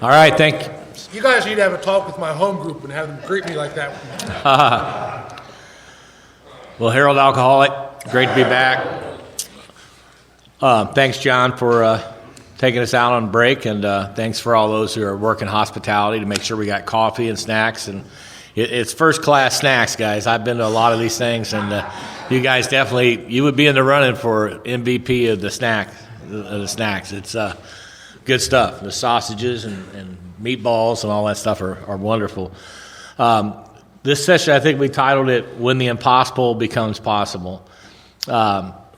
All right, thank you. You guys need to have a talk with my home group and have them greet me like that. Well, Harold Alcoholic, great to be back. Thanks, John, for taking us out on break, and thanks for all those who are working hospitality to make sure we got coffee and snacks. And it's first-class snacks, guys. I've been to a lot of these things, and you guys definitely, you would be in the running for MVP of the snacks. It's good stuff. The sausages and meatballs and all that stuff are wonderful. This session, I think we titled it "When the Impossible Becomes Possible."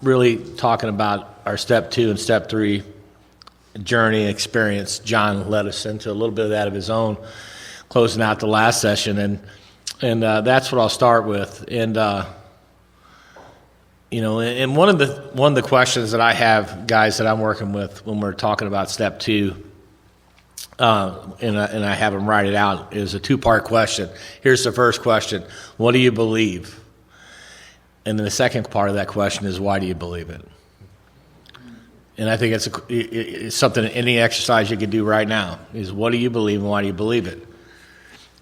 Really talking about our step 2 and step 3 journey experience. John led us into a little bit of that of his own, closing out the last session, and that's what I'll start with. And and one of the questions that I have, guys, that I'm working with when we're talking about step 2, and I have them write it out, is a 2-part question. Here's the first question: what do you believe? And then the second part of that question is, why do you believe it? And I think it's something, any exercise you could do right now is, what do you believe and why do you believe it?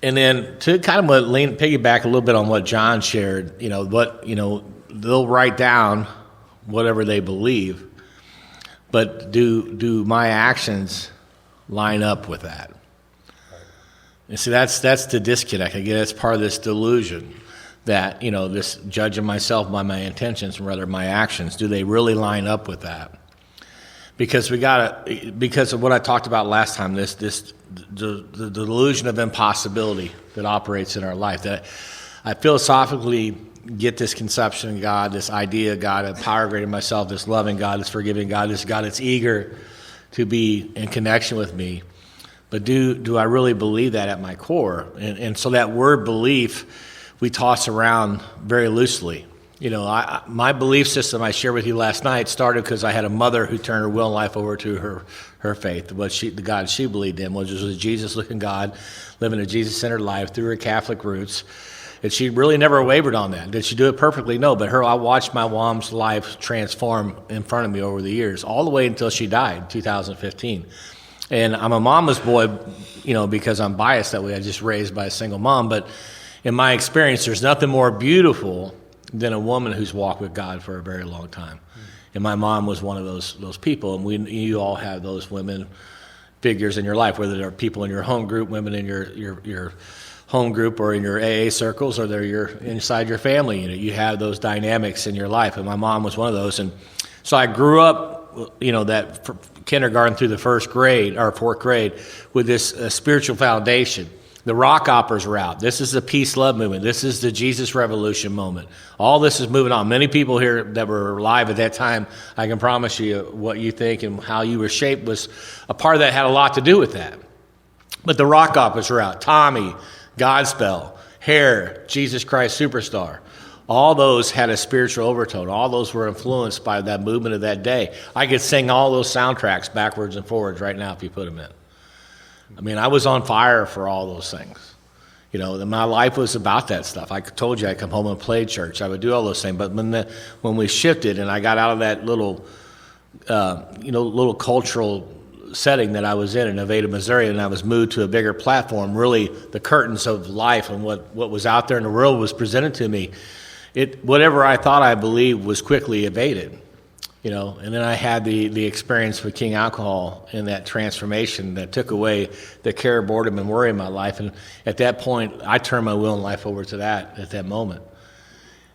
And then to kind of piggyback a little bit on what John shared, they'll write down whatever they believe, but do my actions line up with that? And see, that's the disconnect. Again, that's part of this delusion that, this judging myself by my intentions and rather my actions, do they really line up with that? Because because of what I talked about last time, the delusion of impossibility that operates in our life, that I philosophically get this conception of God, this idea of God, a power greater than myself, this loving God, this forgiving God, this God that's eager to be in connection with me. But do I really believe that at my core? And so that word belief we toss around very loosely. My belief system I shared with you last night started because I had a mother who turned her will and life over to her faith. The God she believed in was a Jesus-looking God, living a Jesus-centered life through her Catholic roots. And she really never wavered on that. Did she do it perfectly? No, but I watched my mom's life transform in front of me over the years, all the way until she died in 2015. And I'm a mama's boy, because I'm biased that way. I was just raised by a single mom. But in my experience, there's nothing more beautiful than a woman who's walked with God for a very long time. And my mom was one of those people. And you all have those women figures in your life, whether they're people in your home group, women in your home group or in your AA circles, or they're inside your family unit. You have those dynamics in your life, and my mom was one of those. And so I grew up, that kindergarten through the fourth grade with this spiritual foundation. The rock operas were out. This is the peace love movement. This is the Jesus revolution moment. All this is moving on. Many people here that were alive at that time, I can promise you what you think and how you were shaped was a part of that, had a lot to do with that. But the rock operas were out. Tommy, Godspell, Hair, Jesus Christ Superstar. All those had a spiritual overtone. All those were influenced by that movement of that day. I could sing all those soundtracks backwards and forwards right now if you put them in. I mean, I was on fire for all those things. My life was about that stuff. I told you I'd come home and play church. I would do all those things. But when we shifted and I got out of that little cultural setting that I was in Nevada, Missouri, and I was moved to a bigger platform, really the curtains of life and what was out there in the world was presented to me. Whatever I thought I believed was quickly evaded. And then I had the experience with King Alcohol and that transformation that took away the care, boredom, and worry in my life. And at that point, I turned my will and life over to that at that moment.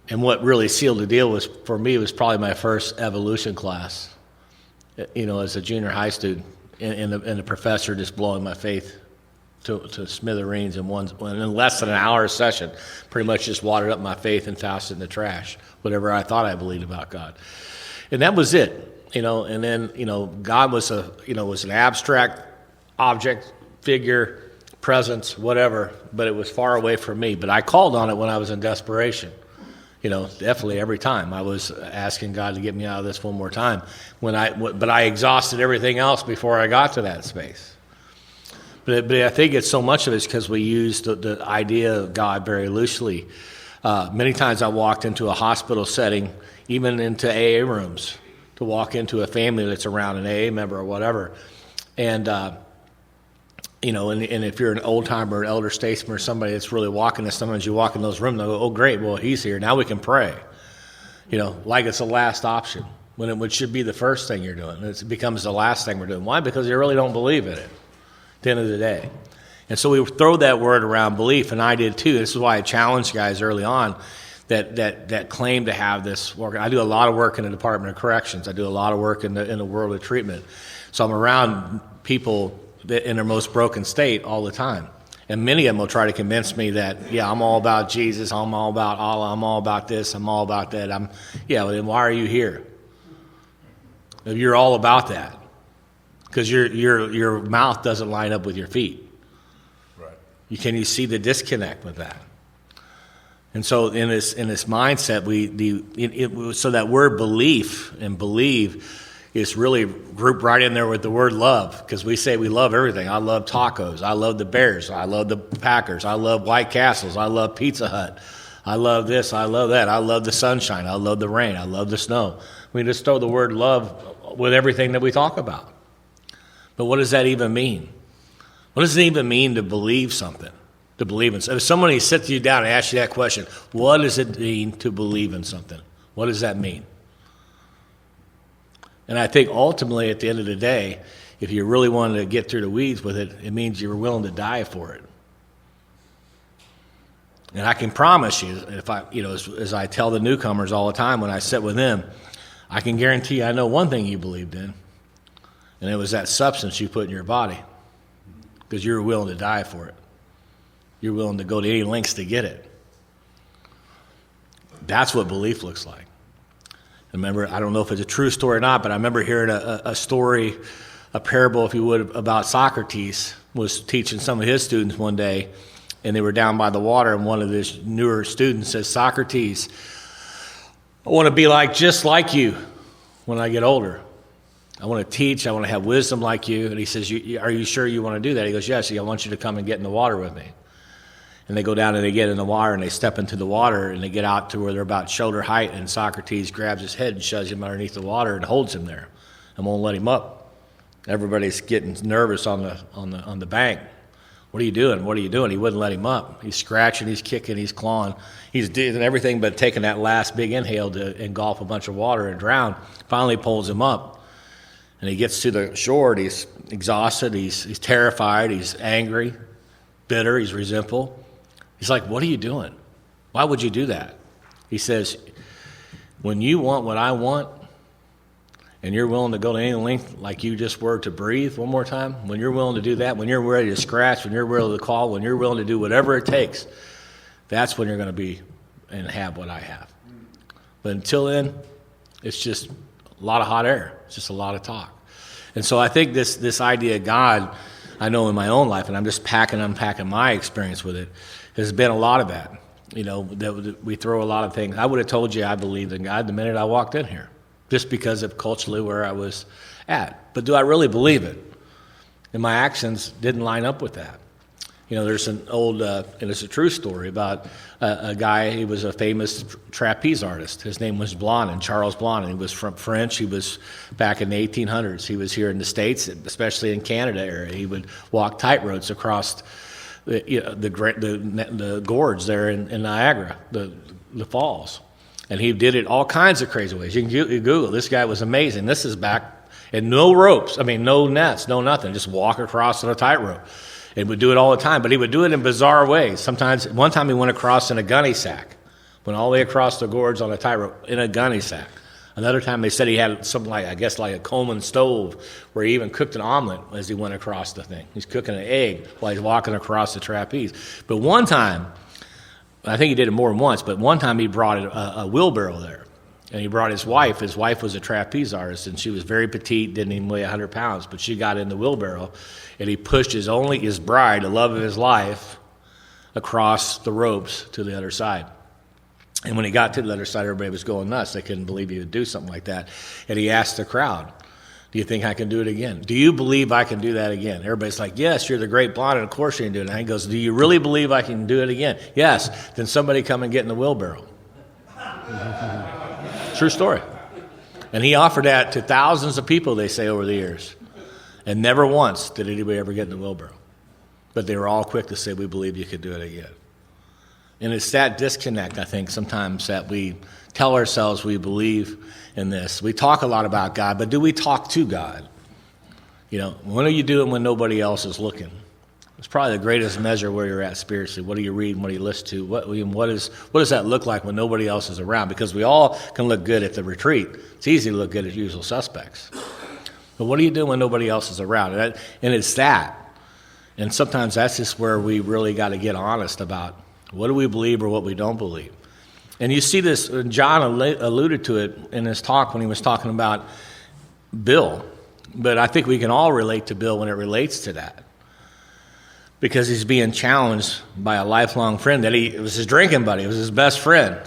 And what really sealed the deal was, for me, it was probably my first evolution class, as a junior high student, and the professor just blowing my faith to smithereens in less than an hour session, pretty much just watered up my faith and tossed it in the trash, whatever I thought I believed about God. And that was it, and then, God was an abstract object, figure, presence, whatever, but it was far away from me. But I called on it when I was in desperation, definitely every time. I was asking God to get me out of this one more time. But I exhausted everything else before I got to that space. But I think it's so much of it's because we use the idea of God very loosely. Many times I walked into a hospital setting, even into AA rooms, to walk into a family that's around an AA member or whatever. And And if you're an old timer, an elder statesman, or somebody that's really walking, and sometimes you walk in those rooms, they'll go, oh, great, well, he's here. Now we can pray. Like it's the last option, when it should be the first thing you're doing. It becomes the last thing we're doing. Why? Because you really don't believe in it at the end of the day. And so we throw that word around, belief, and I did too. This is why I challenged guys early on that claim to have this work. I do a lot of work in the Department of Corrections. I do a lot of work in the world of treatment. So I'm around people in their most broken state all the time. And many of them will try to convince me that, yeah, I'm all about Jesus, I'm all about Allah, I'm all about this, I'm all about that. Well, then why are you here? If you're all about that. Because your mouth doesn't line up with your feet. Right. Can you see the disconnect with that? And so in this mindset, so that word belief and believe is really grouped right in there with the word love, because we say we love everything. I love tacos. I love the Bears. I love the Packers. I love White Castles. I love Pizza Hut. I love this. I love that. I love the sunshine. I love the rain. I love the snow. We just throw the word love with everything that we talk about. But what does that even mean? What does it even mean to believe something? To believe in something? If somebody sits you down and asks you that question, what does it mean to believe in something? What does that mean? And I think ultimately, at the end of the day, if you really wanted to get through the weeds with it, it means you were willing to die for it. And I can promise you, if as I tell the newcomers all the time when I sit with them, I can guarantee you I know one thing you believed in, and it was that substance you put in your body, because you were willing to die for it. You're willing to go to any lengths to get it. That's what belief looks like. I remember, I don't know if it's a true story or not, but I remember hearing a story, a parable, if you would, about Socrates was teaching some of his students one day, and they were down by the water, and one of his newer students says, Socrates, I want to be just like you when I get older. I want to teach, I want to have wisdom like you. And he says, are you sure you want to do that? He goes, yes, I want you to come and get in the water with me. And they go down and they get in the water, and they step into the water, and they get out to where they're about shoulder height, and Socrates grabs his head and shoves him underneath the water and holds him there and won't let him up. Everybody's getting nervous on the bank. What are you doing? What are you doing? He wouldn't let him up. He's scratching, he's kicking, he's clawing. He's doing everything but taking that last big inhale to engulf a bunch of water and drown. Finally pulls him up. And he gets to the shore, and he's exhausted, he's terrified, he's angry, bitter, he's resentful. He's like, what are you doing? Why would you do that? He says, when you want what I want, and you're willing to go to any length like you just were to breathe one more time, when you're willing to do that, when you're ready to scratch, when you're willing to call, when you're willing to do whatever it takes, that's when you're going to be and have what I have. But until then, it's just a lot of hot air. It's just a lot of talk. And so I think this idea of God, I know in my own life, and I'm just unpacking my experience with it, there's been a lot of that. That we throw a lot of things. I would have told you I believed in God the minute I walked in here, just because of culturally where I was at. But do I really believe it? And my actions didn't line up with that. There's an old, and it's a true story about a guy. He was a famous trapeze artist. His name was Blondin, Charles Blondin. He was from French. He was back in the 1800s. He was here in the States, especially in Canada area. He would walk tightrope across the gorge there in Niagara, the falls. And he did it all kinds of crazy ways. You can Google. This guy was amazing. This is back, and no ropes. No nets, no nothing. Just walk across on a tightrope. And would do it all the time, but he would do it in bizarre ways. One time he went across in a gunny sack, went all the way across the gorge on a tightrope in a gunny sack. Another time they said he had something like a Coleman stove, where he even cooked an omelet as he went across the thing. He's cooking an egg while he's walking across the trapeze. But one time, I think he did it more than once, but one time he brought a wheelbarrow there. And he brought his wife. His wife was a trapeze artist, and she was very petite, didn't even weigh 100 pounds, but she got in the wheelbarrow, and he pushed his bride, the love of his life, across the ropes to the other side. And when he got to the other side, everybody was going nuts. They couldn't believe he would do something like that. And he asked the crowd, do you think I can do it again? Do you believe I can do that again? Everybody's like, yes, you're the great blonde, and of course you can do it. And he goes, do you really believe I can do it again? Yes. Then somebody come and get in the wheelbarrow. True story. And he offered that to thousands of people, they say, over the years. And never once did anybody ever get in the wheelbarrow. but they were all quick to say, we believe you could do it again. And it's that disconnect, I think, sometimes that we tell ourselves we believe in this. We talk a lot about God, but do we talk to God? What are you doing when nobody else is looking? It's probably the greatest measure where you're at spiritually. What are you reading? What do you listen to? What does that look like when nobody else is around? Because we all can look good at the retreat. It's easy to look good at usual suspects. But what are you doing when nobody else is around? And it's that. And sometimes that's just where we really got to get honest about what do we believe or what we don't believe. And you see this, John alluded to it in his talk when he was talking about Bill. But I think we can all relate to Bill when it relates to that. Because he's being challenged by a lifelong friend it was his drinking buddy. It was his best friend.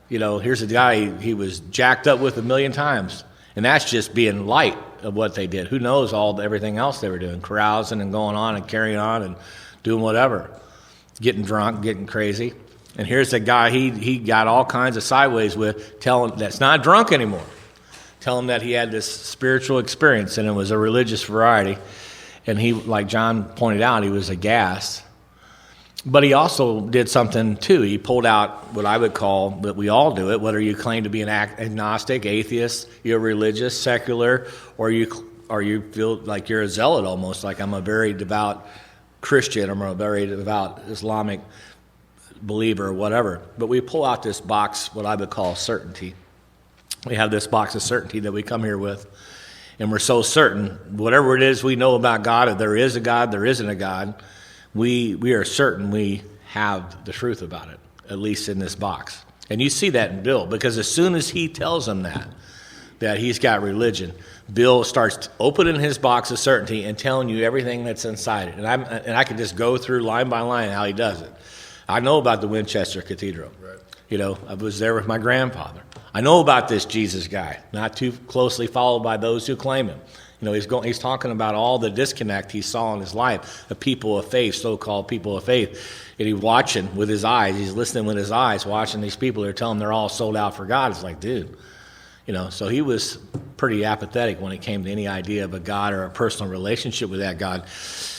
Here's a guy he was jacked up with 1,000,000 times. And that's just being light of what they did. Who knows everything else they were doing, carousing and going on and carrying on and doing whatever. Getting drunk, getting crazy. And here's a guy he got all kinds of sideways with, telling that's not drunk anymore. Tell him that he had this spiritual experience and it was a religious variety. And he, like John pointed out, he was aghast. But he also did something too. He pulled out what I would call, but we all do it, whether you claim to be an agnostic, atheist, you're religious, secular, or you feel like you're a zealot almost, like I'm a very devout Christian, I'm a very devout Islamic believer, or whatever. But we pull out this box, what I would call certainty. We have this box of certainty that we come here with. And we're so certain, whatever it is we know about God, if there is a God, there isn't a God, we are certain we have the truth about it, at least in this box. And you see that in Bill, because as soon as he tells him that he's got religion, Bill starts opening his box of certainty and telling you everything that's inside it. And I can just go through line by line how he does it. I know about the Winchester Cathedral. Right. I was there with my grandfather. I know about this Jesus guy, not too closely followed by those who claim him. He's talking about all the disconnect he saw in his life, the people of faith, so-called people of faith. And he's watching with his eyes. He's listening with his eyes, watching these people who are telling him they're all sold out for God. It's like, dude. So he was pretty apathetic when it came to any idea of a God or a personal relationship with that God.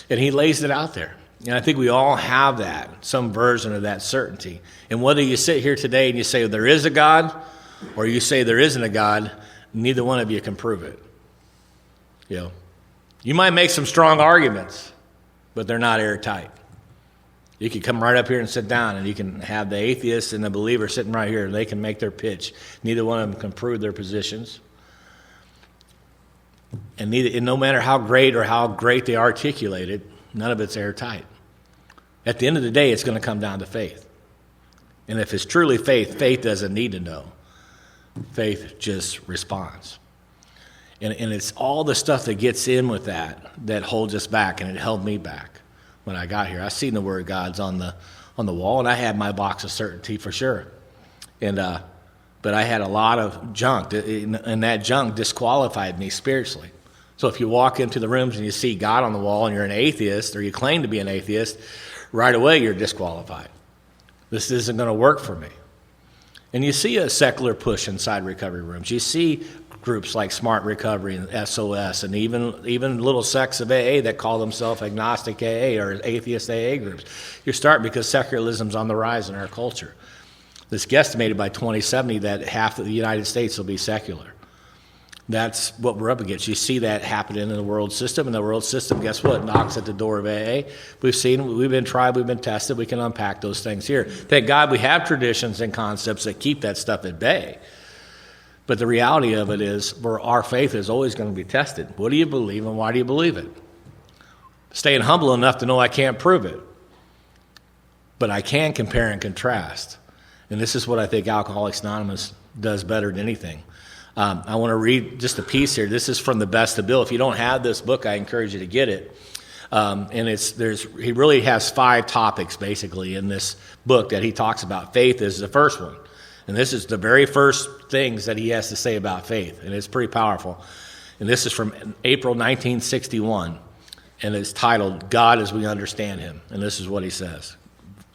And he lays it out there. And I think we all have that, some version of that certainty. And whether you sit here today and you say there is a God or you say there isn't a God, neither one of you can prove it. You might make some strong arguments, but they're not airtight. You can come right up here and sit down, and you can have the atheist and the believer sitting right here, and they can make their pitch. Neither one of them can prove their positions. And no matter how great they articulate it, none of it's airtight. At the end of the day, it's going to come down to faith. And if it's truly faith, faith doesn't need to know. Faith just responds. And it's all the stuff that gets in with that holds us back, and it held me back when I got here. I seen the Word of God's on the wall, and I had my box of certainty for sure. But I had a lot of junk, and that junk disqualified me spiritually. So if you walk into the rooms and you see God on the wall and you're an atheist, or you claim to be an atheist, right away you're disqualified. This isn't going to work for me. And you see a secular push inside recovery rooms. You see groups like Smart Recovery and SOS and even little sects of AA that call themselves agnostic AA or atheist AA groups. You're starting because secularism's on the rise in our culture. It's guesstimated by 2070 that half of the United States will be secular. That's what we're up against. You see that happening in the world system, and the world system, guess what, knocks at the door of AA. We've been tried, we've been tested, we can unpack those things here. Thank God we have traditions and concepts that keep that stuff at bay. But the reality of it is, our faith is always going to be tested. What do you believe, and why do you believe it? Staying humble enough to know I can't prove it. But I can compare and contrast. And this is what I think Alcoholics Anonymous does better than anything. I want to read just a piece here. This is from The Best of Bill. If you don't have this book, I encourage you to get it. And he really has 5 topics, basically, in this book that he talks about. Faith is the first one. And this is the very first things that he has to say about faith. And it's pretty powerful. And this is from April 1961. And it's titled, God as We Understand Him. And this is what he says.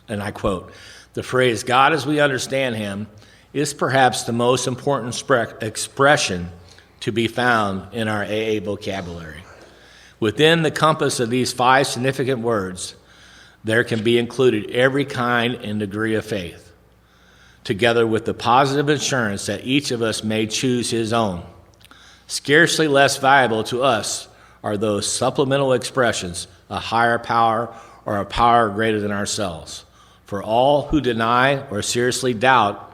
And I quote, "The phrase, God as we understand him, is perhaps the most important expression to be found in our AA vocabulary. Within the compass of these 5 significant words, there can be included every kind and degree of faith, together with the positive assurance that each of us may choose his own. Scarcely less valuable to us are those supplemental expressions, a higher power or a power greater than ourselves. For all who deny or seriously doubt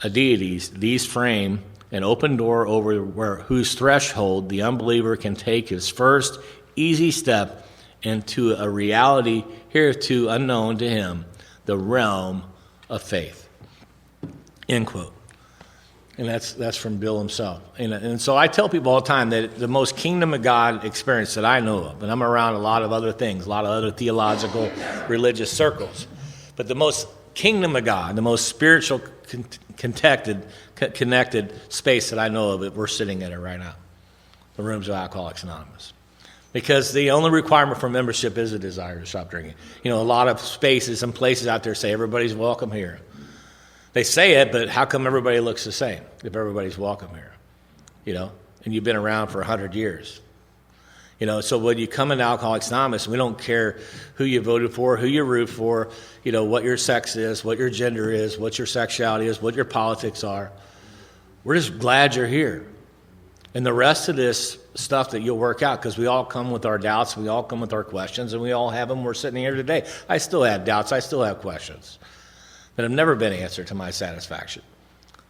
a deity, these frame an open door over whose threshold the unbeliever can take his first easy step into a reality hitherto unknown to him, the realm of faith. End quote. And that's from Bill himself. And so I tell people all the time that the most kingdom of God experience that I know of, and I'm around a lot of other things, a lot of other theological, religious circles, but the most kingdom of God, the most spiritual, connected space that I know of, we're sitting in it right now, the rooms of Alcoholics Anonymous. Because the only requirement for membership is a desire to stop drinking. A lot of spaces and places out there say everybody's welcome here. They say it, but how come everybody looks the same if everybody's welcome here? And you've been around for 100 years. So when you come into Alcoholics Anonymous, we don't care who you voted for, who you root for, what your sex is, what your gender is, what your sexuality is, what your politics are. We're just glad you're here. And the rest of this stuff that you'll work out, because we all come with our doubts, we all come with our questions, and we all have them. We're sitting here today. I still have doubts. I still have questions that have never been answered to my satisfaction.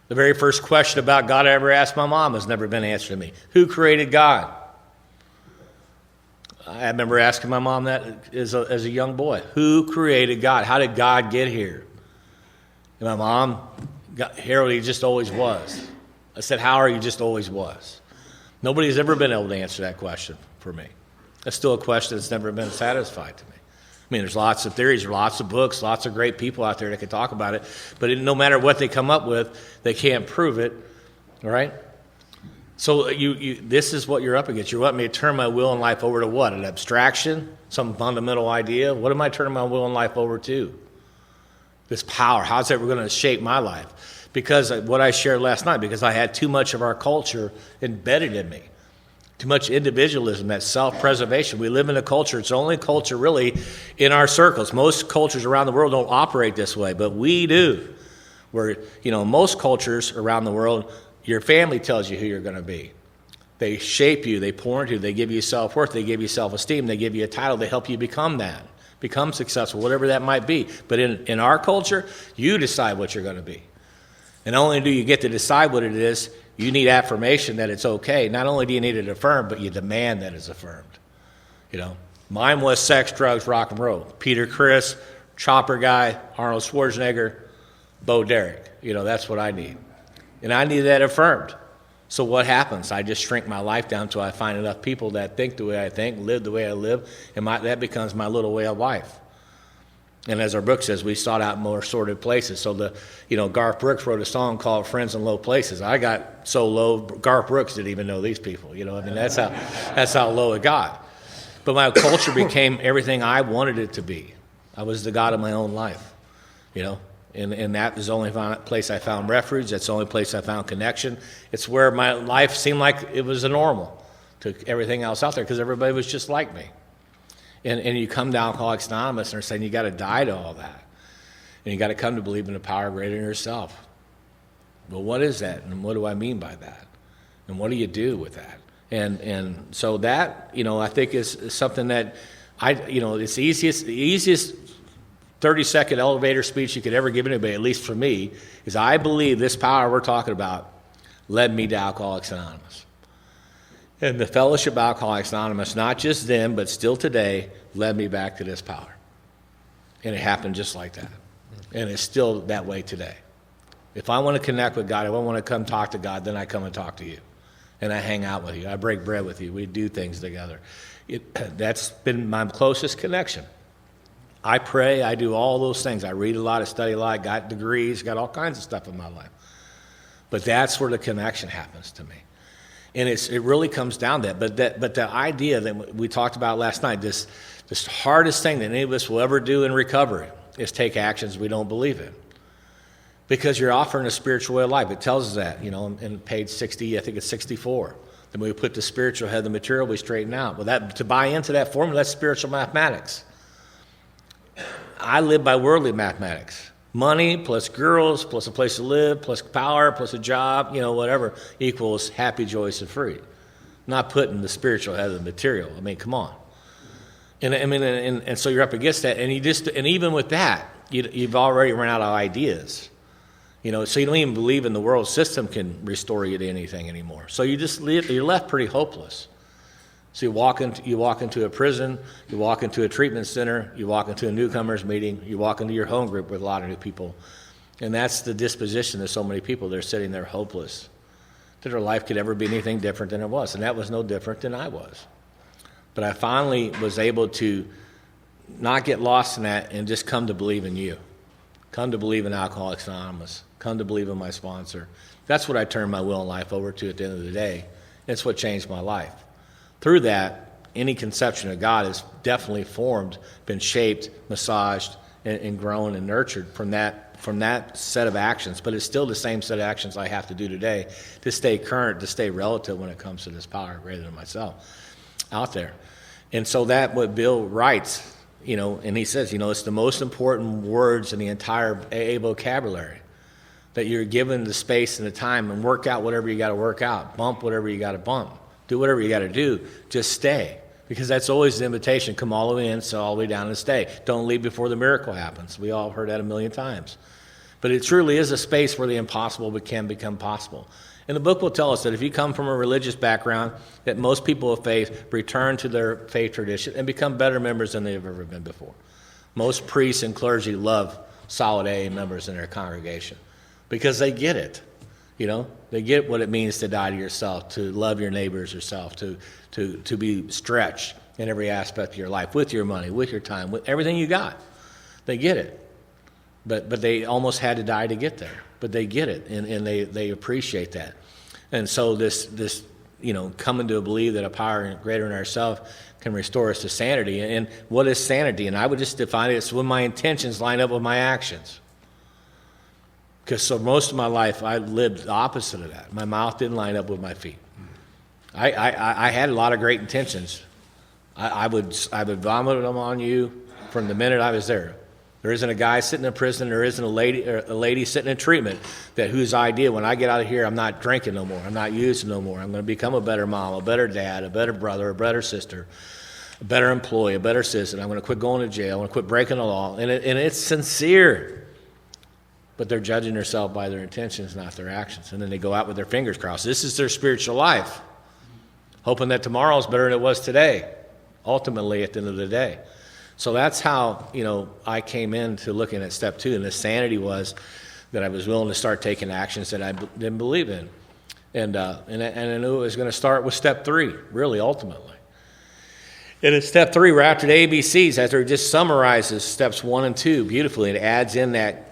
The very first question about God I ever asked my mom has never been answered to me. Who created God? I remember asking my mom that as a young boy. Who created God? How did God get here? And my mom, Harold, he just always was. I said, Howard, he just always was. Nobody's ever been able to answer that question for me. That's still a question that's never been satisfied to me. There's lots of theories, lots of books, lots of great people out there that can talk about it, but no matter what they come up with, they can't prove it, all right? So this is what you're up against. You want me to turn my will and life over to what? An abstraction? Some fundamental idea? What am I turning my will and life over to? This power. How's that going to shape my life? Because what I shared last night, because I had too much of our culture embedded in me. Too much individualism, that self-preservation. We live in a culture, it's the only culture really in our circles. Most cultures around the world don't operate this way, but we do. Where, most cultures around the world, your family tells you who you're going to be. They shape you, they pour into you, they give you self-worth, they give you self-esteem, they give you a title, they help you become that, become successful, whatever that might be. But in our culture, you decide what you're going to be. And not only do you get to decide what it is, you need affirmation that it's okay. Not only do you need it affirmed, but you demand that it's affirmed. Mine was sex, drugs, rock and roll. Peter Criss, Chopper Guy, Arnold Schwarzenegger, Bo Derek. That's what I need. And I need that affirmed. So what happens? I just shrink my life down until I find enough people that think the way I think, live the way I live, and that becomes my little way of life. And as our book says, we sought out more sordid places. So Garth Brooks wrote a song called Friends in Low Places. I got so low, Garth Brooks didn't even know these people. That's how low it got. But my culture became everything I wanted it to be. I was the God of my own life, And that is the only place I found refuge. That's the only place I found connection. It's where my life seemed like it was a normal to everything else out there because everybody was just like me. And you come to Alcoholics Anonymous and they're saying you got to die to all that. And you got to come to believe in a power greater than yourself. Well, what is that? And what do I mean by that? And what do you do with that? And so that, I think is something that it's the easiest 30-second elevator speech you could ever give anybody, at least for me, is I believe this power we're talking about led me to Alcoholics Anonymous. And the Fellowship of Alcoholics Anonymous, not just then, but still today, led me back to this power. And it happened just like that. And it's still that way today. If I want to connect with God, if I want to come talk to God, then I come and talk to you. And I hang out with you. I break bread with you. We do things together. That's been my closest connection. I pray. I do all those things. I read a lot. I study a lot. Got degrees. Got all kinds of stuff in my life. But that's where the connection happens to me. And it really comes down to that. But the idea that we talked about last night, this hardest thing that any of us will ever do in recovery is take actions we don't believe in. Because you're offering a spiritual way of life. It tells us that, in page 60, I think it's 64. Then we put the spiritual ahead of the material, we straighten out. Well, to buy into that formula, that's spiritual mathematics. I live by worldly mathematics. Money plus girls plus a place to live plus power plus a job, whatever, equals happy, joyous, and free. Not putting the spiritual ahead of the material. I mean, come on. And so you're up against that, and even with that, you've already run out of ideas. So you don't even believe in the world system can restore you to anything anymore. So you're left pretty hopeless. So you walk into a prison, you walk into a treatment center, you walk into a newcomers meeting, you walk into your home group with a lot of new people, and that's the disposition of so many people. They're sitting there hopeless that their life could ever be anything different than it was, and that was no different than I was. But I finally was able to not get lost in that and just come to believe in you. Come to believe in Alcoholics Anonymous. Come to believe in my sponsor. That's what I turned my will and life over to at the end of the day. It's what changed my life. Through that, any conception of God is definitely formed, been shaped, massaged, and grown and nurtured from that set of actions. But it's still the same set of actions I have to do today to stay current, to stay relative when it comes to this power greater than myself out there. And so that what Bill writes, and he says, it's the most important words in the entire AA vocabulary, that you're given the space and the time and work out whatever you got to work out, bump whatever you got to bump, do whatever you got to do, just stay. Because that's always the invitation, come all the way in, so all the way down and stay. Don't leave before the miracle happens. We all heard that a million times. But it truly is a space where the impossible can become possible. And the book will tell us that if you come from a religious background, that most people of faith return to their faith tradition and become better members than they've ever been before. Most priests and clergy love solid AA members in their congregation because they get it. They get what it means to die to yourself, to love your neighbors yourself, to be stretched in every aspect of your life, with your money, with your time, with everything you got. They get it. But they almost had to die to get there. But they get it, and they appreciate that. And so this coming to believe that a power greater than ourselves can restore us to sanity. And what is sanity? And I would just define it as when my intentions line up with my actions. Because so most of my life, I lived the opposite of that. My mouth didn't line up with my feet. I had a lot of great intentions. I would vomit them on you from the minute I was there. There isn't a guy sitting in prison. There isn't a lady sitting in treatment whose idea, when I get out of here, I'm not drinking no more. I'm not using no more. I'm going to become a better mom, a better dad, a better brother, a better sister, a better employee, a better citizen. I'm going to quit going to jail. I'm going to quit breaking the law. And it's sincere. But they're judging themselves by their intentions, not their actions. And then they go out with their fingers crossed. This is their spiritual life, hoping that tomorrow is better than it was today, ultimately at the end of the day. So that's how, I came into looking at step 2, and the sanity was that I was willing to start taking actions that I didn't believe in. And I knew it was going to start with step 3, really, ultimately. And in step 3, we're after the ABCs, after it just summarizes steps 1 and 2 beautifully, and adds in that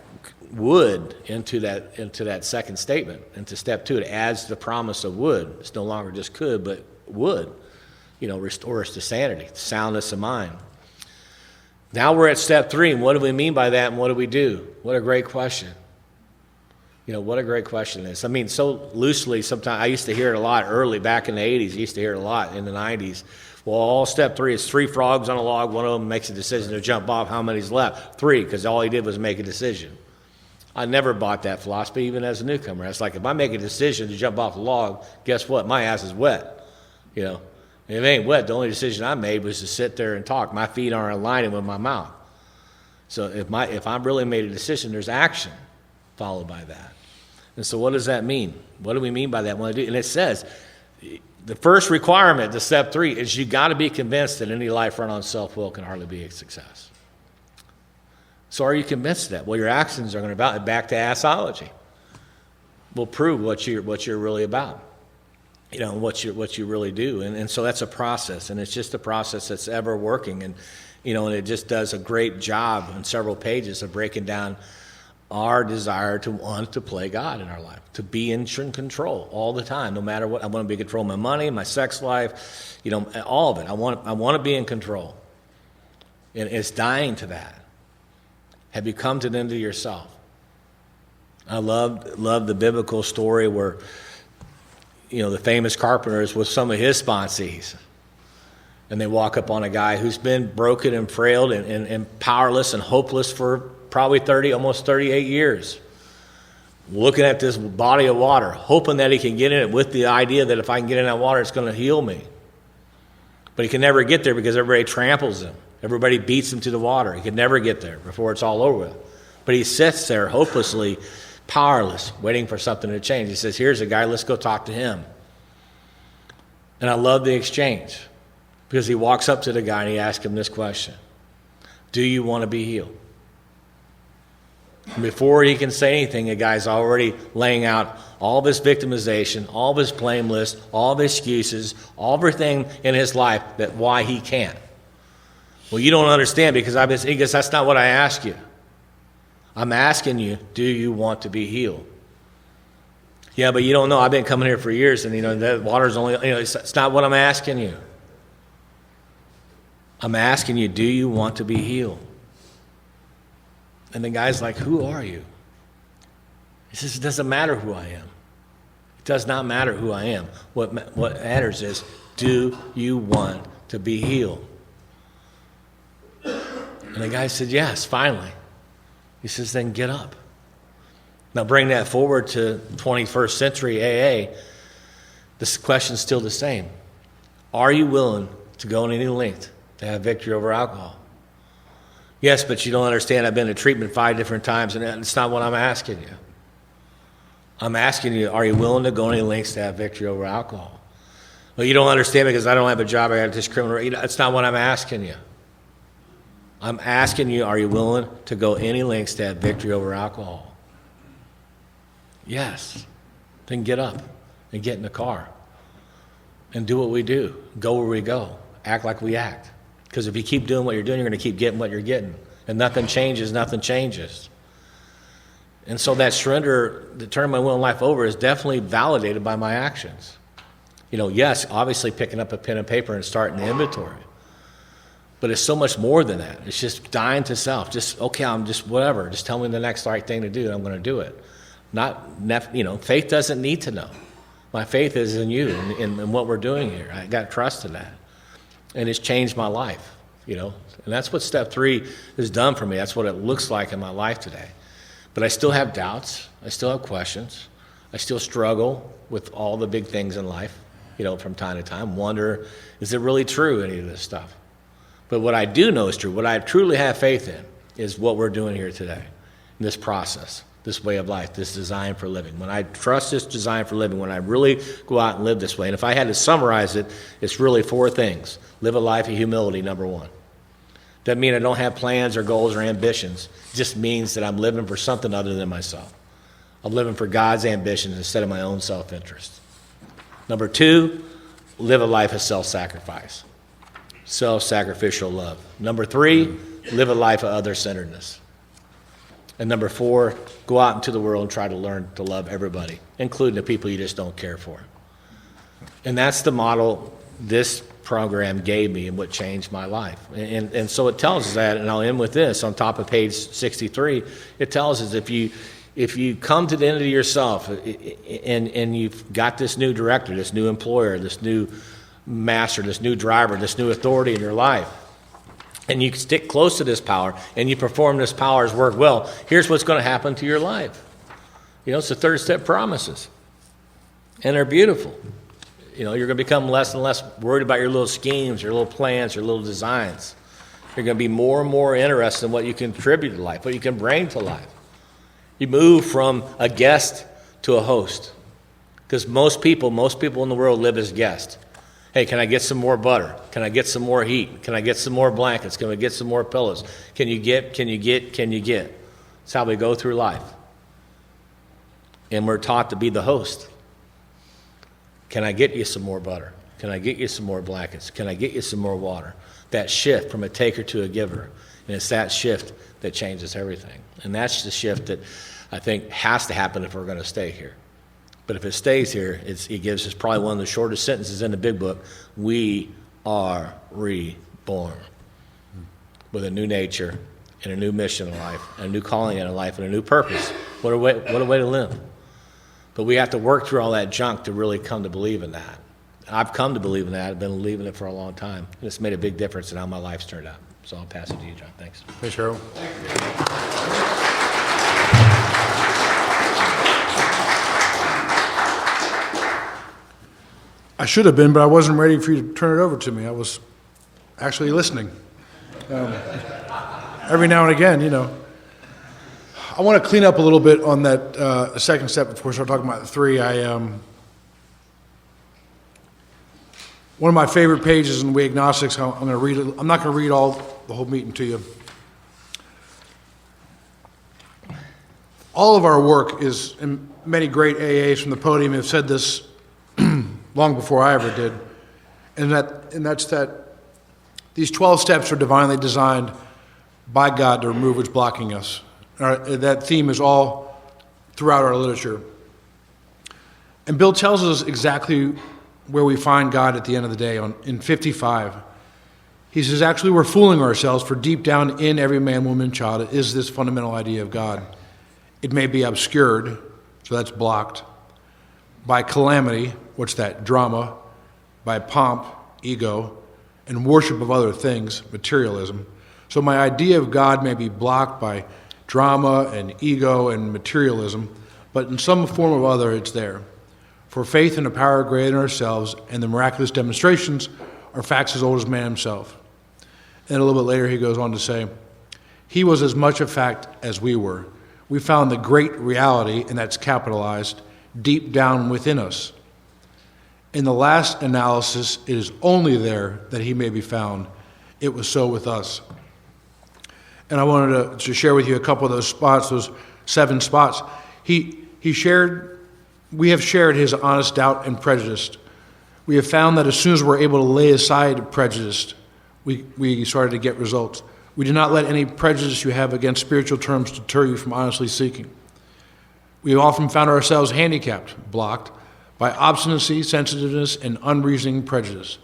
would into that second statement. Into step 2, it adds the promise of would. It's no longer just could, but would, restore us to sanity, soundness of mind. Now we're at step 3, and what do we mean by that, and what do we do? What a great question. What a great question this. I mean, so loosely, sometimes I used to hear it a lot early, back in the 80s. I used to hear it a lot in the 90s. Well, all step 3 is 3 frogs on a log. One of them makes a decision to jump off. How many's left? 3, because all he did was make a decision. I never bought that philosophy, even as a newcomer. It's like, if I make a decision to jump off the log, guess what? My ass is wet. If it ain't wet, the only decision I made was to sit there and talk. My feet aren't aligning with my mouth. So if I really made a decision, there's action followed by that. And so what does that mean? What do we mean by that? And it says, the first requirement to step 3 is you got to be convinced that any life run on self-will can hardly be a success. So are you convinced of that? Well, your actions are going to back to assology. Will prove what you're really about. What you really do. And so that's a process, and it's just a process that's ever working. And, and it just does a great job on several pages of breaking down our desire to want to play God in our life, to be in control all the time, no matter what. I want to be in control of my money, my sex life, all of it. I want to be in control. And it's dying to that. Have you come to the end of yourself? I love the biblical story where the famous carpenters with some of his sponsees. And they walk up on a guy who's been broken and frail and powerless and hopeless for probably almost 38 years. Looking at this body of water, hoping that he can get in it with the idea that if I can get in that water, it's going to heal me. But he can never get there because everybody tramples him. Everybody beats him to the water. He can never get there before it's all over with. But he sits there hopelessly powerless, waiting for something to change. He says, here's a guy, let's go talk to him. And I love the exchange because he walks up to the guy and he asks him this question: do you want to be healed? And before he can say anything, the guy's already laying out all of his victimization, all of his blame list, all of his excuses, everything in his life that why he can't. Well, you don't understand because he goes, that's not what I asked you. I'm asking you, do you want to be healed? Yeah, but you don't know. I've been coming here for years, and that water's only. It's not what I'm asking you. I'm asking you, do you want to be healed? And the guy's like, who are you? He says, it doesn't matter who I am. It does not matter who I am. What matters is, do you want to be healed? And the guy said, yes, finally. He says, then get up. Now bring that forward to 21st century AA. This question's still the same. Are you willing to go in any length to have victory over alcohol? Yes, but you don't understand. I've been to treatment 5 different times, and it's not what I'm asking you. I'm asking you, are you willing to go any lengths to have victory over alcohol? Well, you don't understand because I don't have a job. I got this criminal. It's not what I'm asking you. I'm asking you, are you willing to go any lengths to have victory over alcohol? Yes. Then get up and get in the car and do what we do. Go where we go. Act like we act. Because if you keep doing what you're doing, you're going to keep getting what you're getting. And nothing changes, nothing changes. And so that surrender, to turn my will and life over, is definitely validated by my actions. Yes, obviously picking up a pen and paper and starting the inventory. But it's so much more than that. It's just dying to self. Just, okay, I'm just whatever. Just tell me the next right thing to do, and I'm going to do it. Faith doesn't need to know. My faith is in you and in what we're doing here. I got trust in that. And it's changed my life, And that's what step 3 has done for me. That's what it looks like in my life today. But I still have doubts. I still have questions. I still struggle with all the big things in life, from time to time. Wonder, is it really true, any of this stuff? But what I do know is true, what I truly have faith in, is what we're doing here today, in this process, this way of life, this design for living. When I trust this design for living, when I really go out and live this way, and if I had to summarize it, it's really 4 things. Live a life of humility, number 1. Doesn't mean I don't have plans or goals or ambitions. It just means that I'm living for something other than myself. I'm living for God's ambitions instead of my own self-interest. Number 2, live a life of self-sacrifice. Self-sacrificial love. Number 3, live a life of other-centeredness. And number 4, go out into the world and try to learn to love everybody, including the people you just don't care for. And that's the model this program gave me and what changed my life. And so it tells us that, and I'll end with this, on top of page 63, it tells us if you come to the end of yourself and you've got this new director, this new employer, this new master, this new driver, this new authority in your life, and you stick close to this power and you perform this power's work well, here's what's going to happen to your life. It's the 3rd step promises. And they're beautiful. You're going to become less and less worried about your little schemes, your little plans, your little designs. You're going to be more and more interested in what you can contribute to life, what you can bring to life. You move from a guest to a host. Because most people in the world live as guests. Hey, can I get some more butter? Can I get some more heat? Can I get some more blankets? Can we get some more pillows? Can you get? That's how we go through life. And we're taught to be the host. Can I get you some more butter? Can I get you some more blankets? Can I get you some more water? That shift from a taker to a giver. And it's that shift that changes everything. And that's the shift that I think has to happen if we're going to stay here. But if it stays here, it gives us probably one of the shortest sentences in the big book. We are reborn with a new nature and a new mission in life, and a new calling in life, and a new purpose. What a way to live. But we have to work through all that junk to really come to believe in that. I've come to believe in that. I've been believing it for a long time. And it's made a big difference in how my life's turned out. So I'll pass it to you, John. Thanks. Thanks, Harold. I should have been, but I wasn't ready for you to turn it over to me. I was actually listening. Every now and again, I want to clean up a little bit on that second step before we start talking about the three. One of my favorite pages in We Agnostics, I'm going to read it. I'm not going to read the whole meeting to you. All of our work is, and many great AAs from the podium have said this long before I ever did, and that's that these 12 steps are divinely designed by God to remove what's blocking us. That theme is all throughout our literature. And Bill tells us exactly where we find God at the end of the day in 55. He says, actually, we're fooling ourselves, for deep down in every man, woman, child is this fundamental idea of God. It may be obscured, so that's blocked, by calamity, what's that? Drama, by pomp, ego, and worship of other things, materialism. So my idea of God may be blocked by drama and ego and materialism, but in some form or other it's there. For faith and a power greater than ourselves and the miraculous demonstrations are facts as old as man himself. And a little bit later he goes on to say, he was as much a fact as we were. We found the great reality, and that's capitalized, deep down within us. In the last analysis, it is only there that he may be found. It was so with us. And I wanted to share with you a couple of those spots, those 7 spots. We have shared his honest doubt and prejudice. We have found that as soon as we're able to lay aside prejudice, we started to get results. We do not let any prejudice you have against spiritual terms deter you from honestly seeking. We often found ourselves handicapped, blocked, by obstinacy, sensitiveness, and unreasoning prejudice.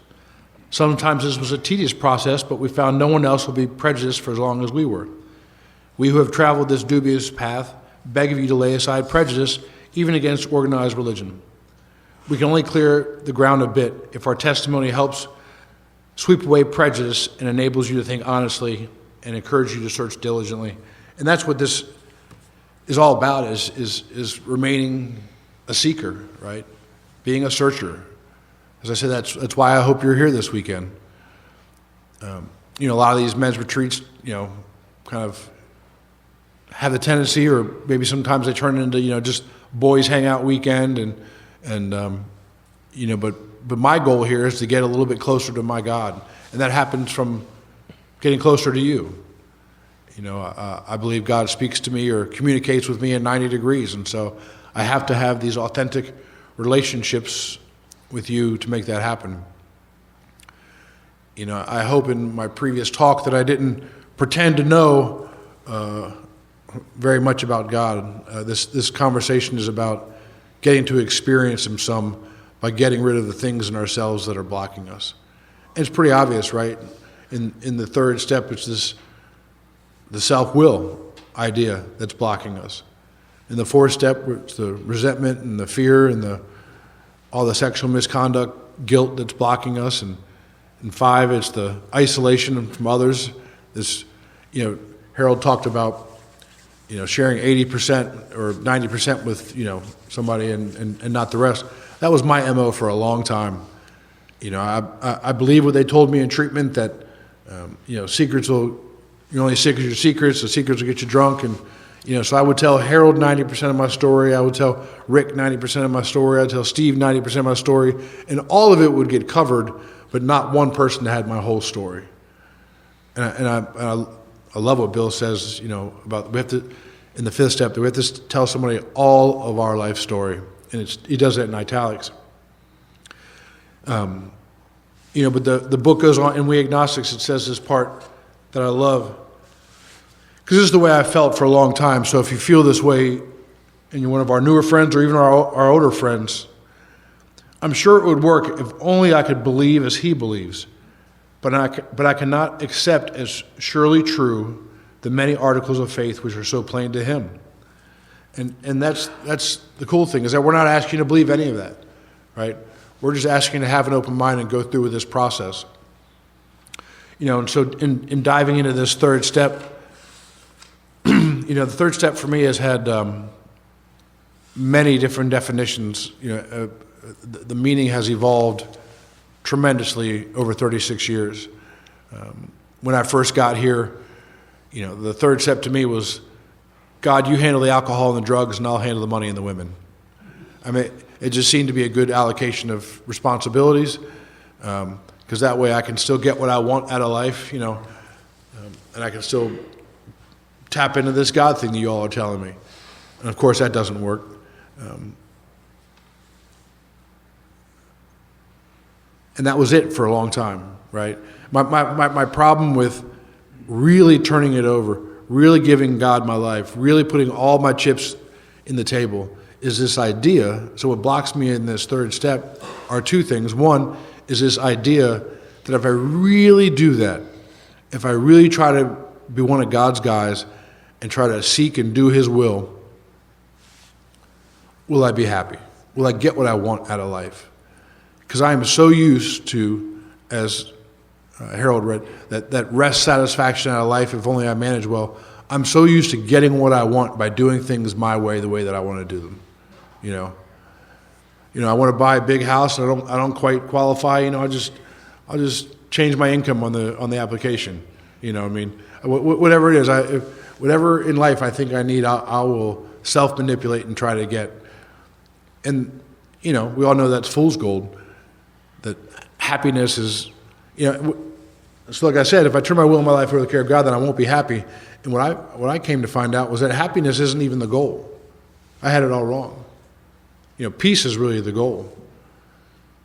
Sometimes this was a tedious process, but we found no one else would be prejudiced for as long as we were. We who have traveled this dubious path beg of you to lay aside prejudice, even against organized religion. We can only clear the ground a bit if our testimony helps sweep away prejudice and enables you to think honestly and encourage you to search diligently. And that's what this is all about, is remaining a seeker, right? Being a searcher. As I said, that's why I hope you're here this weekend. A lot of these men's retreats, kind of have the tendency, or maybe sometimes they turn into, just boys hangout weekend, but my goal here is to get a little bit closer to my God, and that happens from getting closer to you. I believe God speaks to me or communicates with me in 90 degrees, and so I have to have these authentic relationships with you to make that happen. I hope in my previous talk that I didn't pretend to know very much about God. This conversation is about getting to experience Him some by getting rid of the things in ourselves that are blocking us. And it's pretty obvious, right? In the third step, it's the self-will idea that's blocking us. In the fourth step, it's the resentment and the fear and all the sexual misconduct, guilt that's blocking us. And in 5, it's the isolation from others. Harold talked about, sharing 80% or 90% with, somebody and not the rest. That was my MO for a long time. I believe what they told me in treatment, that, secrets you're only sick as your secrets, the secrets will get you drunk. And, so I would tell Harold 90% of my story. I would tell Rick 90% of my story. I'd tell Steve 90% of my story. And all of it would get covered, but not one person had my whole story. And I love what Bill says, about we have to, in the 5th step, that we have to tell somebody all of our life story. And he does that in italics. But the book goes on, in We Agnostics, it says this part that I love. Because this is the way I felt for a long time. So if you feel this way, and you're one of our newer friends or even our older friends, I'm sure it would work if only I could believe as he believes. But I cannot accept as surely true the many articles of faith which are so plain to him. And that's the cool thing, is that we're not asking you to believe any of that, right? We're just asking to have an open mind and go through with this process. And so in diving into this third step, the third step for me has had many different definitions. The meaning has evolved tremendously over 36 years. When I first got here, the third step to me was, God, you handle the alcohol and the drugs, and I'll handle the money and the women. I mean, it just seemed to be a good allocation of responsibilities, because that way I can still get what I want out of life, and I can still tap into this God thing that you all are telling me. And of course, that doesn't work. And that was it for a long time, right? My problem with really turning it over, really giving God my life, really putting all my chips in the table is this idea. So what blocks me in this third step are two things. One is this idea that if I really do that, if I really try to be one of God's guys and try to seek and do His will I be happy? Will I get what I want out of life? Because I am so used to, as Harold read, that rest, satisfaction out of life, if only I manage well. I'm so used to getting what I want by doing things my way, the way that I want to do them. I want to buy a big house, and I don't quite qualify. I'll just change my income on the application. Whatever it is, whatever in life I think I need, I will self-manipulate and try to get. And we all know that's fool's gold. That happiness is, so like I said, if I turn my will and my life over to the care of God, then I won't be happy. And what I came to find out was that happiness isn't even the goal. I had it all wrong. Peace is really the goal.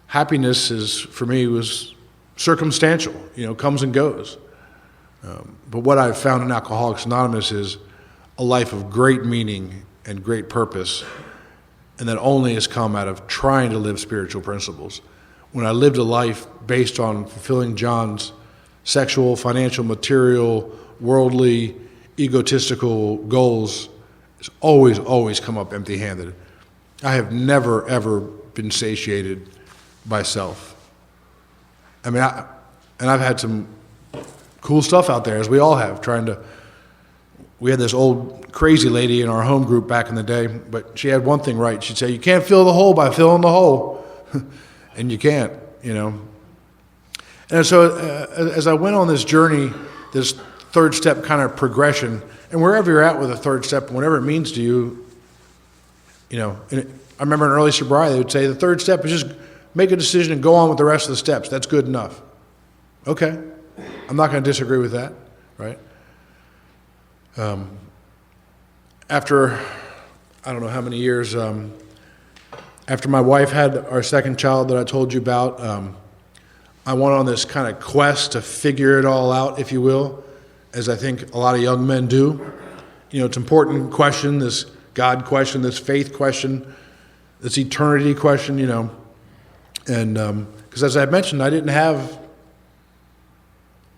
Happiness for me was circumstantial, comes and goes. But what I've found in Alcoholics Anonymous is a life of great meaning and great purpose, and that only has come out of trying to live spiritual principles. When I lived a life based on fulfilling John's sexual, financial, material, worldly, egotistical goals, it's always come up empty-handed. I have never, ever been satiated by self. I mean, I've had some cool stuff out there, as we all have, we had this old crazy lady in our home group back in the day, but she had one thing right. She'd say, you can't fill the hole by filling the hole. And you can't, And so as I went on this journey, this third step kind of progression, and wherever you're at with a third step, and whatever it means to you, I remember in early sobriety, they would say the third step is just make a decision and go on with the rest of the steps. That's good enough. Okay. I'm not going to disagree with that, right? After, I don't know how many years, after my wife had our second child that I told you about, I went on this kind of quest to figure it all out, if you will, as I think a lot of young men do. It's an important question, this God question, this faith question, this eternity question, And because as I mentioned, I didn't have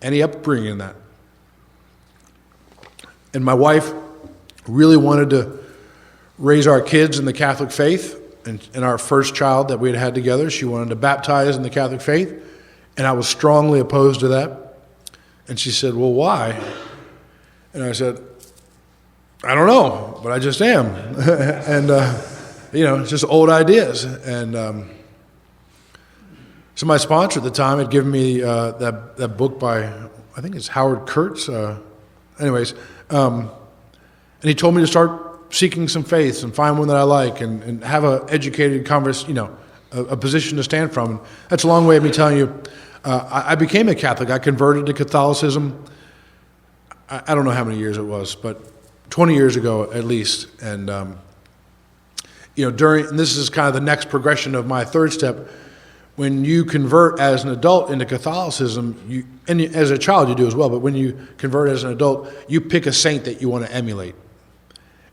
any upbringing in that. And my wife really wanted to raise our kids in the Catholic faith. And our first child that we had had together, she wanted to baptize in the Catholic faith. And I was strongly opposed to that. And she said, well, why? And I said, I don't know, but I just am. And, it's just old ideas. And so my sponsor at the time had given me that book by, I think it's Howard Kurtz. And he told me to start seeking some faiths and find one that I like and have an educated a position to stand from. And that's a long way of me telling you, I became a Catholic. I converted to Catholicism. I don't know how many years it was, but 20 years ago at least. And, and this is kind of the next progression of my third step. When you convert as an adult into Catholicism, and as a child you do as well, but when you convert as an adult, you pick a saint that you want to emulate.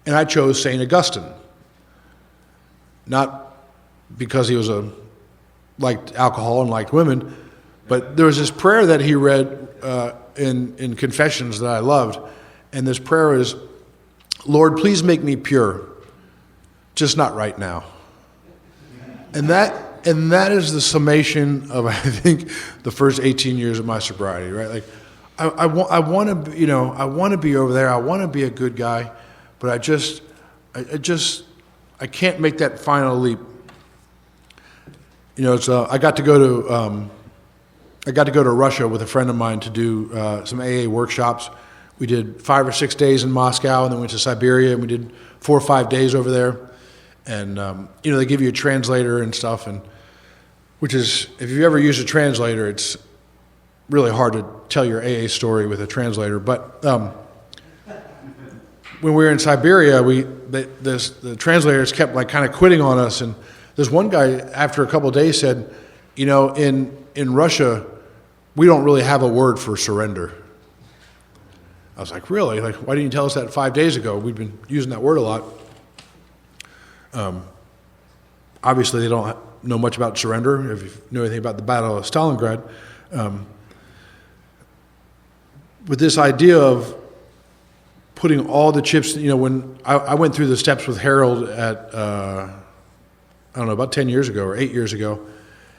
And I chose St. Augustine. Not because he liked alcohol and liked women, but there was this prayer that he read in Confessions that I loved. And this prayer is, Lord, please make me pure, just not right now. And that And that is the summation of, I think, the first 18 years of my sobriety, right? Like, I want to, I want to be over there. I want to be a good guy, but I can't make that final leap. I got to go to Russia with a friend of mine to do some AA workshops. We did 5 or 6 days in Moscow, and then went to Siberia, and we did 4 or 5 days over there. And they give you a translator and stuff, and which is, if you've ever used a translator, it's really hard to tell your AA story with a translator. But when we were in Siberia, the translators kept like kind of quitting on us, and this one guy, after a couple of days, said, in Russia, we don't really have a word for surrender. I was like, really? Like, why didn't you tell us that 5 days ago? We've been using that word a lot. Obviously, they don't know much about surrender, if you know anything about the Battle of Stalingrad. With this idea of putting all the chips, when I went through the steps with Harold at, I don't know, about 10 years ago or 8 years ago,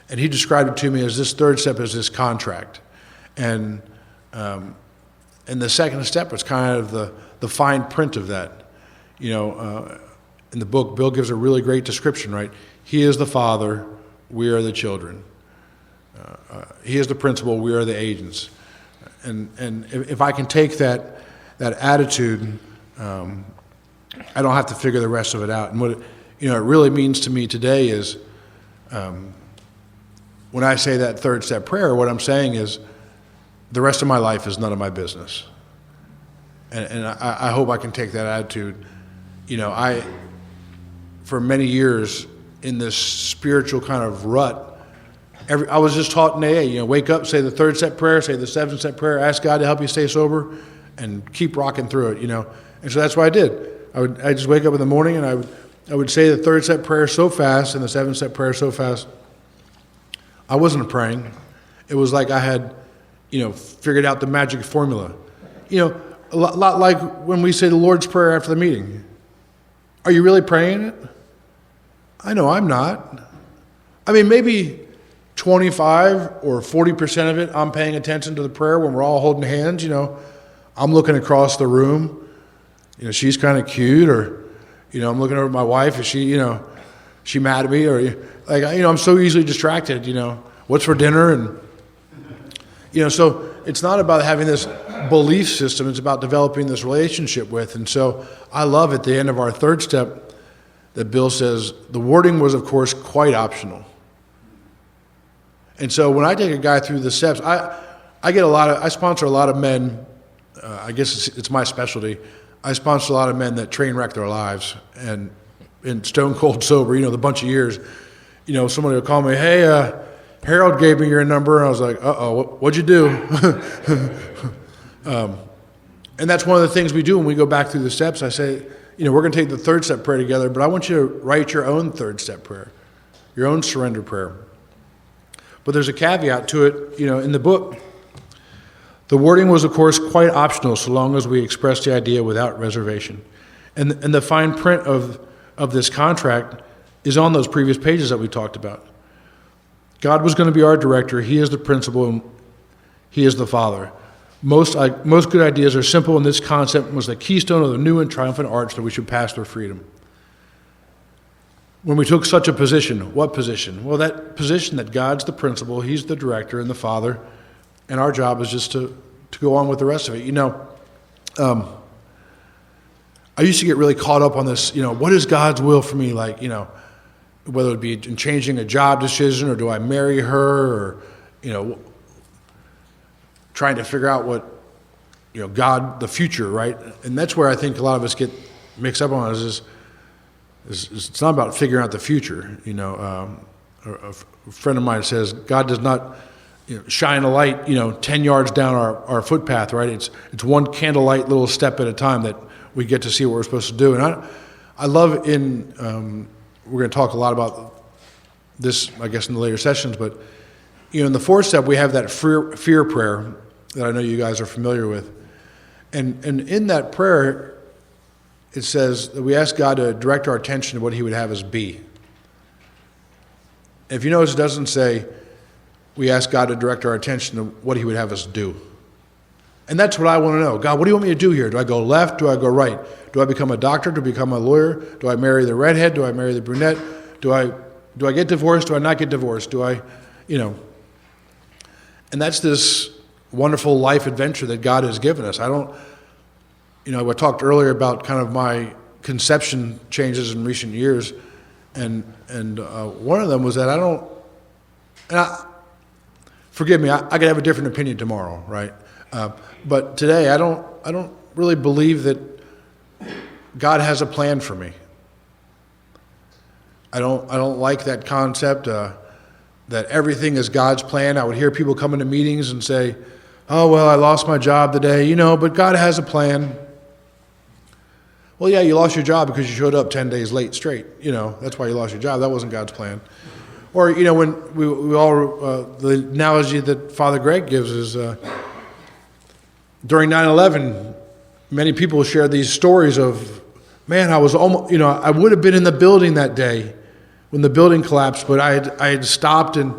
and he described it to me as this third step is this contract. And the second step is kind of the fine print of that. In the book, Bill gives a really great description, right? He is the father, we are the children. He is the principal, we are the agents. And if I can take that attitude, I don't have to figure the rest of it out. And what it really means to me today is, when I say that third step prayer, what I'm saying is, the rest of my life is none of my business. And I hope I can take that attitude. For many years in this spiritual kind of rut, I was just taught in AA, wake up, say the third step prayer, say the seventh step prayer, ask God to help you stay sober, and keep rocking through it, And so that's what I did. I just wake up in the morning and I would say the third step prayer so fast and the seventh step prayer so fast. I wasn't praying. It was like I had, figured out the magic formula. A lot like when we say the Lord's Prayer after the meeting. Are you really praying it? I know I'm not. I mean, maybe 25 or 40% of it, I'm paying attention to the prayer when we're all holding hands. I'm looking across the room. She's kind of cute, or, I'm looking over at my wife. Is she, she mad at me? Or, I'm so easily distracted, what's for dinner? And, so it's not about having this belief system. It's about developing this relationship with. And so I love at the end of our third step that Bill says, the wording was, of course, quite optional. And so when I take a guy through the steps, I sponsor a lot of men. I guess it's my specialty. I sponsor a lot of men that train wreck their lives and in stone cold sober, the bunch of years. Somebody will call me, hey, Harold gave me your number. And I was like, what'd you do? And that's one of the things we do when we go back through the steps. I say, we're going to take the third step prayer together, but I want you to write your own third step prayer, your own surrender prayer. But there's a caveat to it, in the book. The wording was, of course, quite optional so long as we expressed the idea without reservation. And the fine print of this contract is on those previous pages that we talked about. God was going to be our director. He is the principal, and He is the Father. Most good ideas are simple, and this concept was the keystone of the new and triumphant arch that we should pass through freedom. When we took such a position, what position? Well, that position that God's the principal, He's the director and the Father, and our job is just to go on with the rest of it. I used to get really caught up on this, what is God's will for me? Like, whether it be in changing a job decision, or do I marry her, or, trying to figure out what, God, the future, right? And that's where I think a lot of us get mixed up on is it's not about figuring out the future. A friend of mine says God does not shine a light 10 yards down our footpath, right? It's one candlelight little step at a time that we get to see what we're supposed to do. And I love we're going to talk a lot about this, I guess, in the later sessions, but in the fourth step we have that fear prayer that I know you guys are familiar with. And in that prayer, it says that we ask God to direct our attention to what He would have us be. If you notice, it doesn't say we ask God to direct our attention to what he would have us do. And that's what I want to know. God, what do you want me to do here? Do I go left? Do I go right? Do I become a doctor? Do I become a lawyer? Do I marry the redhead? Do I marry the brunette? Do I get divorced? Do I not get divorced? And that's this wonderful life adventure that God has given us. I talked earlier about kind of my conception changes in recent years, and one of them was that forgive me, I could have a different opinion tomorrow, right? But today, I don't really believe that God has a plan for me. I don't like that concept that everything is God's plan. I would hear people come into meetings and say, "Oh well, I lost my job today, but God has a plan." Well, yeah, you lost your job because you showed up 10 days late straight. That's why you lost your job. That wasn't God's plan. Or when we all the analogy that Father Greg gives is during 9/11, many people shared these stories of, man, I was almost, I would have been in the building that day when the building collapsed, but I had stopped and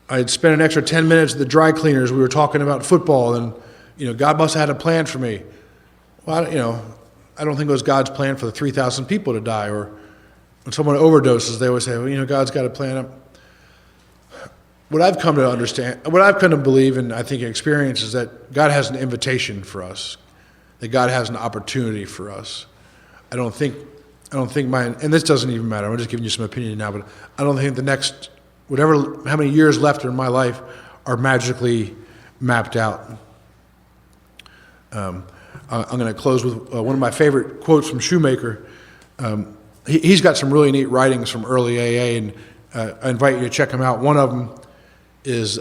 I had spent an extra 10 minutes at the dry cleaners. We were talking about football, and God must have had a plan for me. Well, I don't think it was God's plan for the 3,000 people to die. Or when someone overdoses, they always say, well, God's got a plan. What I've come to understand, what I've come to believe, and I think experience, is that God has an invitation for us, that God has an opportunity for us. I don't think mine, and this doesn't even matter, I'm just giving you some opinion now, but I don't think the next, how many years left in my life are magically mapped out. I'm going to close with one of my favorite quotes from Shoemaker. He's got some really neat writings from early AA, and I invite you to check them out. One of them is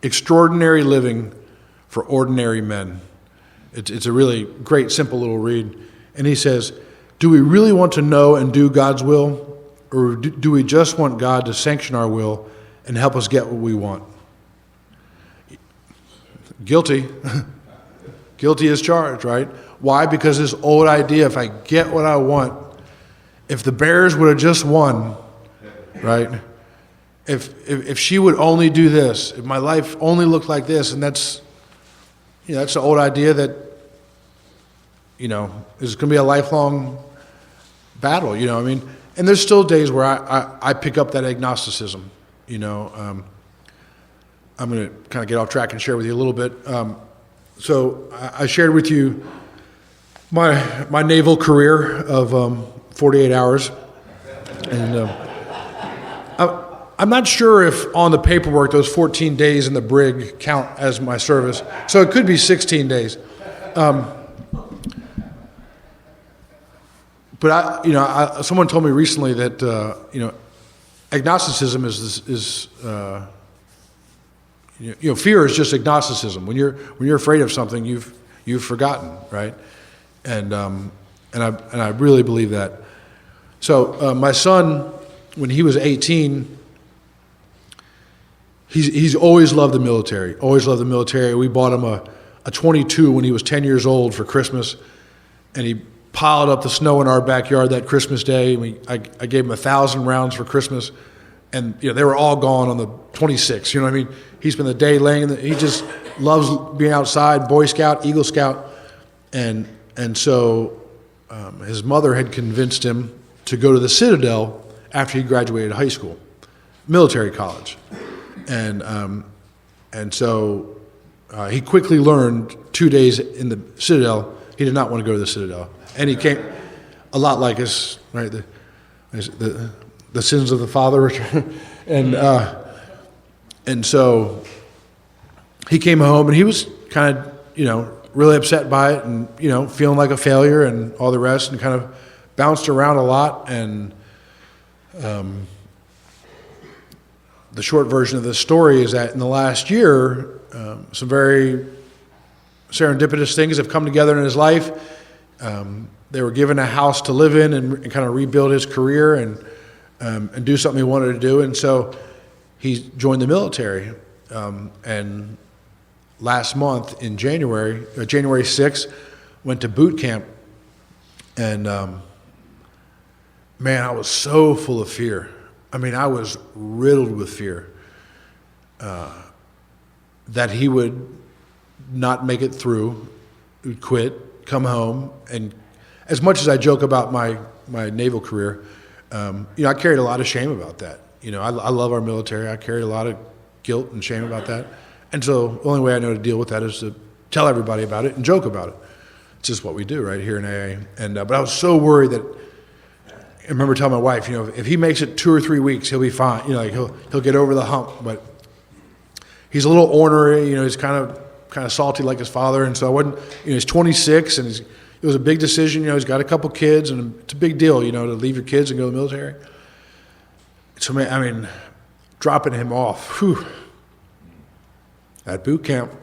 Extraordinary Living for Ordinary Men. It's a really great, simple little read. And he says, do we really want to know and do God's will, or do we just want God to sanction our will and help us get what we want? Guilty. Guilty as charged, right? Why? Because this old idea, if I get what I want, if the Bears would have just won, right? If she would only do this, if my life only looked like this, and that's the old idea that, is going to be a lifelong battle, And there's still days where I pick up that agnosticism, I'm going to kind of get off track and share with you a little bit. So I shared with you my naval career of 48 hours, and I'm not sure if on the paperwork those 14 days in the brig count as my service, so it could be 16 days. But someone told me recently that agnosticism is fear is just agnosticism. When you're afraid of something, you've forgotten, right? And I really believe that. So my son, when he was 18, he's always loved the military. Always loved the military. We bought him a 22 when he was 10 years old for Christmas, and he piled up the snow in our backyard that Christmas day. I gave him 1,000 rounds for Christmas, and they were all gone on the 26th. You know what I mean? He spent the day laying he just loves being outside, Boy Scout, Eagle Scout, and so his mother had convinced him to go to the Citadel after he graduated high school, military college, and so he quickly learned 2 days in the Citadel he did not want to go to the Citadel, and he came a lot like us, right? The sins of the father, and so he came home and he was kind of, really upset by it and, feeling like a failure and all the rest, and kind of bounced around a lot. And the short version of the story is that in the last year, some very serendipitous things have come together in his life. They were given a house to live in and kind of rebuild his career and do something he wanted to do. And so he joined the military. And last month in January 6th, went to boot camp. And man, I was so full of fear. I mean, I was riddled with fear that he would not make it through, would quit, come home, and as much as I joke about my naval career, I carried a lot of shame about that. I love our military. I carried a lot of guilt and shame about that. And so the only way I know to deal with that is to tell everybody about it and joke about it. It's just what we do right here in AA. And but I was so worried that I remember telling my wife, if he makes it 2 or 3 weeks, he'll be fine. He'll get over the hump. But he's a little ornery. He's kind of salty like his father. And so I wasn't. He's 26 and it was a big decision. He's got a couple kids and it's a big deal. To leave your kids and go to the military. So I mean, dropping him off. Whew, at boot camp,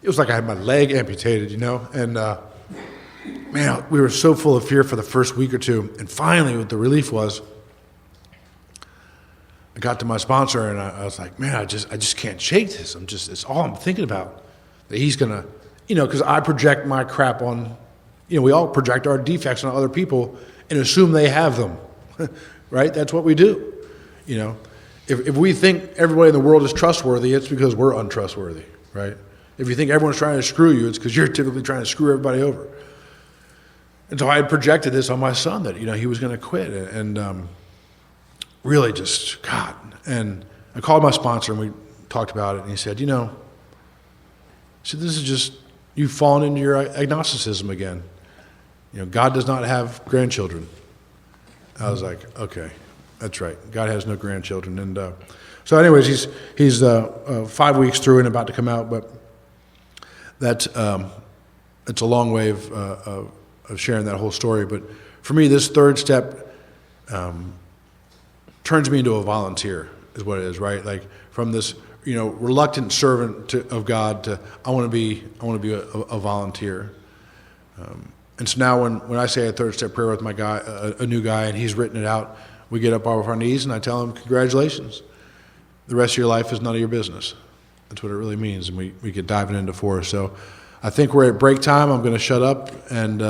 it was like I had my leg amputated, and man, we were so full of fear for the first week or two, and finally what the relief was, I got to my sponsor and I was like, man, I just can't shake this. It's all I'm thinking about, that he's gonna, because I project my crap on, we all project our defects on other people and assume they have them, right? That's what we do, If we think everybody in the world is trustworthy, it's because we're untrustworthy, right? If you think everyone's trying to screw you, it's because you're typically trying to screw everybody over. And so I had projected this on my son that, he was going to quit. And really just, God. And I called my sponsor and we talked about it. And he said, this is just, you've fallen into your agnosticism again. God does not have grandchildren. I was like, okay. That's right. God has no grandchildren, and so, anyways, he's 5 weeks through and about to come out. But that's it's a long way of sharing that whole story. But for me, this third step turns me into a volunteer, is what it is, right? Like from this, reluctant servant of God to I want to be a volunteer. And so now, when I say a third step prayer with my guy, a new guy, and he's written it out. We get up off our knees and I tell him, congratulations. The rest of your life is none of your business. That's what it really means. And we get diving into 4. So I think we're at break time. I'm going to shut up. And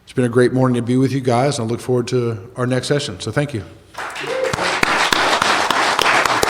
it's been a great morning to be with you guys. And I look forward to our next session. So thank you.